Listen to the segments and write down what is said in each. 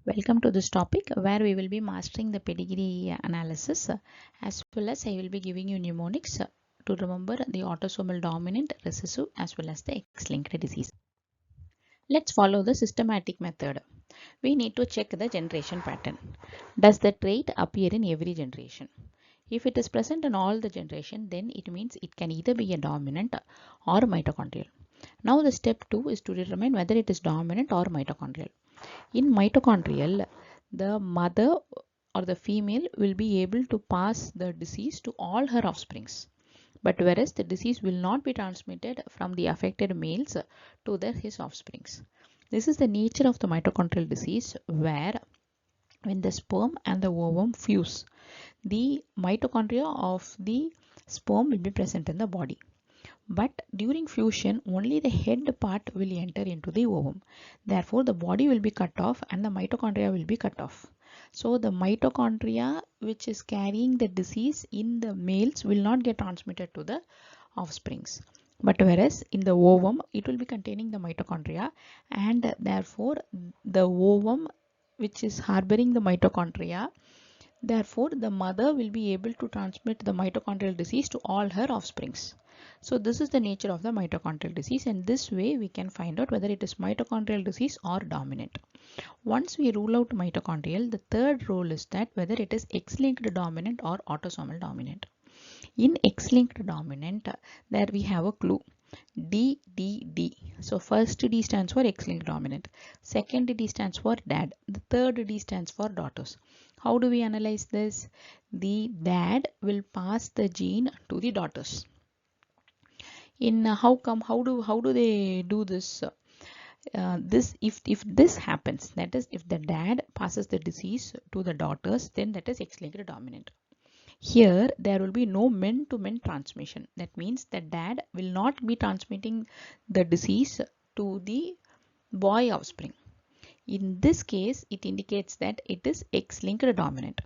Welcome to this topic where we will be mastering the pedigree analysis as well as I will be giving you mnemonics to remember the autosomal dominant, recessive as well as the X-linked disease. Let's follow the systematic method. We need to check the generation pattern. Does the trait appear in every generation? If it is present in all the generation, then it means it can either be a dominant or mitochondrial. Now the step 2 is to determine whether it is dominant or mitochondrial. In mitochondrial, the mother or the female will be able to pass the disease to all her offsprings. But whereas the disease will not be transmitted from the affected males to his offsprings. This is the nature of the mitochondrial disease where when the sperm and the ovum fuse, the mitochondria of the sperm will be present in the body. But during fusion, only the head part will enter into the ovum. Therefore, the body will be cut off and the mitochondria will be cut off. So, the mitochondria which is carrying the disease in the males will not get transmitted to the offsprings. But whereas in the ovum, it will be containing the mitochondria and therefore the ovum which is harboring the mitochondria, therefore the mother will be able to transmit the mitochondrial disease to all her offsprings. So this is the nature of the mitochondrial disease, and this way we can find out whether it is mitochondrial disease or dominant. Once we rule out mitochondrial, the third rule is that whether it is X-linked dominant or autosomal dominant. In X-linked dominant, there we have a clue. D, D, D. So first D stands for X-linked dominant. Second D stands for dad. The third D stands for daughters. How do we analyze this? The dad will pass the gene to the daughters. In how do they do this? If this happens, that is if the dad passes the disease to the daughters, then that is X-linked dominant. Here there will be no men-to-men transmission. That means the dad will not be transmitting the disease to the boy offspring. In this case, it indicates that it is X-linked dominant.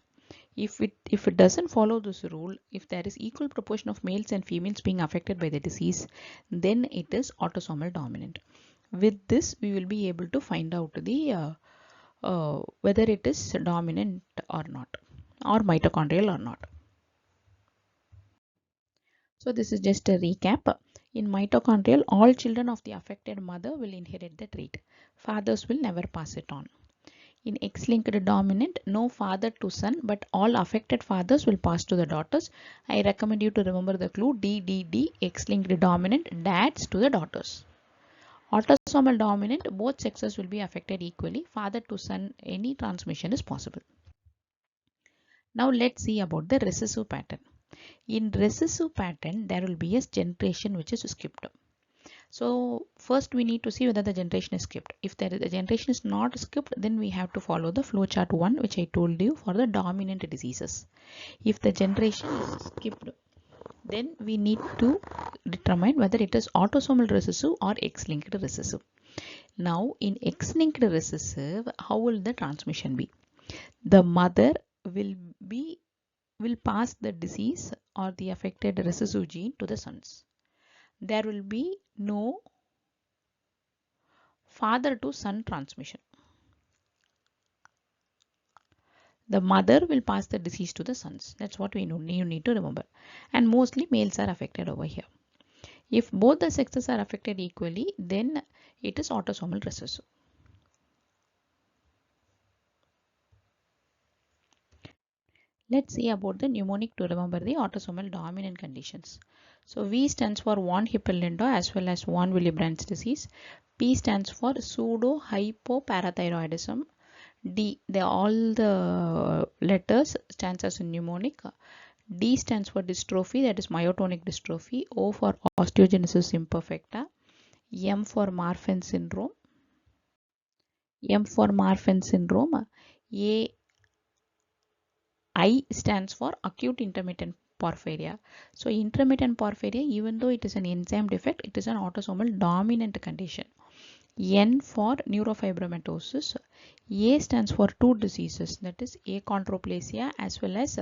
If it doesn't follow this rule, if there is equal proportion of males and females being affected by the disease, then it is autosomal dominant. With this, we will be able to find out the whether it is dominant or not, or mitochondrial or not. So this is just a recap. In mitochondrial, all children of the affected mother will inherit the trait. Fathers will never pass it on. In X-linked dominant, no father to son, but all affected fathers will pass to the daughters. I recommend you to remember the clue DDD, X-linked dominant, dads to the daughters. Autosomal dominant, both sexes will be affected equally. Father to son, any transmission is possible. Now let's see about the recessive pattern. In recessive pattern, there will be a generation which is skipped. So first we need to see whether the generation is skipped. If the generation is not skipped, then we have to follow the flowchart 1 which I told you for the dominant diseases. If the generation is skipped, then we need to determine whether it is autosomal recessive or X-linked recessive. Now in X-linked recessive, how will the transmission be? The mother will pass the disease or the affected recessive gene to the sons. There will be no father to son transmission. The mother will pass the disease to the sons. That's what you need to remember. And mostly males are affected over here. If both the sexes are affected equally, then it is autosomal recessive. Let's see about the mnemonic to remember the autosomal dominant conditions. So V stands for von Hippel-Lindau as well as von Willebrand's disease. P stands for pseudo hypoparathyroidism. D, all the letters stands as a mnemonic. D stands for dystrophy, that is myotonic dystrophy. O for osteogenesis imperfecta. M for Marfan syndrome. A, I stands for acute intermittent porphyria. So intermittent porphyria, even though it is an enzyme defect, it is an autosomal dominant condition. N for neurofibromatosis. A stands for two diseases, that is achondroplasia as well as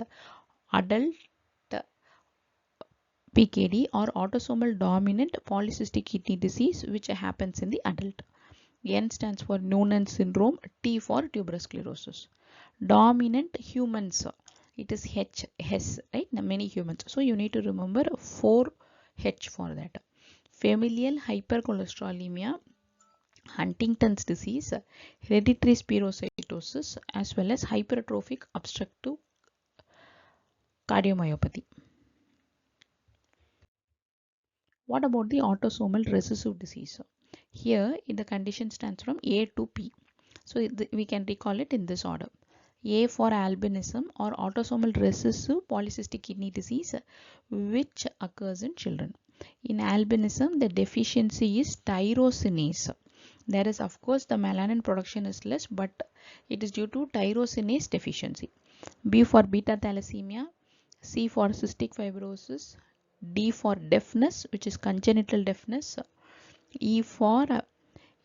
adult PKD or autosomal dominant polycystic kidney disease, which happens in the adult. N stands for Noonan syndrome, T for tuberous sclerosis. Dominant humans, it is H, S, right? Many humans. So you need to remember 4H for that. Familial hypercholesterolemia, Huntington's disease, hereditary spherocytosis, as well as hypertrophic obstructive cardiomyopathy. What about the autosomal recessive disease? Here, the condition stands from A to P. So we can recall it in this order. A for albinism or autosomal recessive polycystic kidney disease, which occurs in children. In albinism, the deficiency is tyrosinase. There is, of course, the melanin production is less, but it is due to tyrosinase deficiency. B for beta thalassemia, C for cystic fibrosis, D for deafness, which is congenital deafness, E for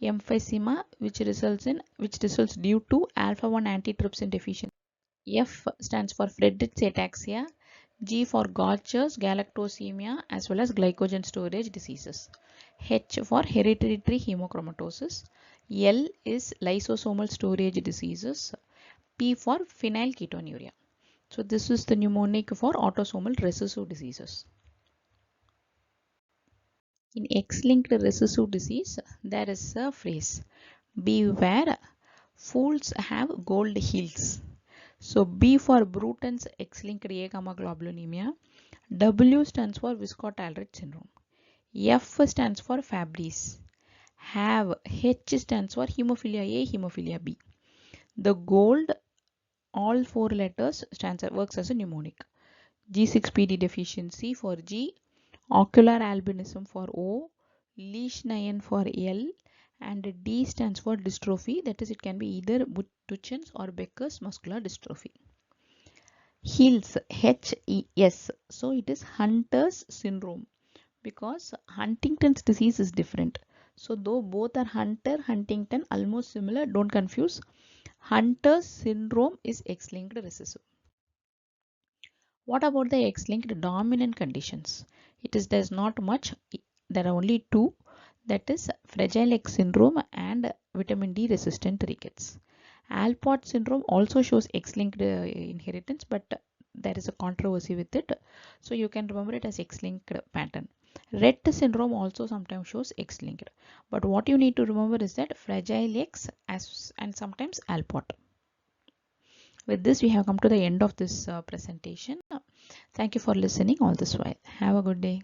emphysema, which results due to alpha-1 antitrypsin deficiency. F stands for Friedreich's ataxia, G for Gaucher's galactosemia, as well as glycogen storage diseases. H for hereditary hemochromatosis. L is lysosomal storage diseases. P for phenylketonuria. So this is the mnemonic for autosomal recessive diseases. In X-linked recessive disease, there is a phrase, beware, fools have gold heels. So B for Bruton's X-linked agammaglobulinemia. W stands for Viscott-Aldrich syndrome. F stands for Fabry's. Have, H stands for hemophilia A, hemophilia B. The gold, all 4 letters works as a mnemonic. G6PD deficiency for G, ocular albinism for O, Leishman for L, and D stands for dystrophy, that is it can be either Duchenne's or Becker's muscular dystrophy. Hills, H-E-S, so it is Hunter's syndrome because Huntington's disease is different. So though both are Huntington almost similar, don't confuse. Hunter's syndrome is X-linked recessive. What about the X-linked dominant conditions? There's not much. There are only 2. That is Fragile X syndrome and vitamin D resistant rickets. Alport syndrome also shows X-linked inheritance, but there is a controversy with it. So you can remember it as X-linked pattern. Rett syndrome also sometimes shows X-linked. But what you need to remember is that Fragile X and sometimes Alport. With this, we have come to the end of this presentation. Thank you for listening all this while. Have a good day.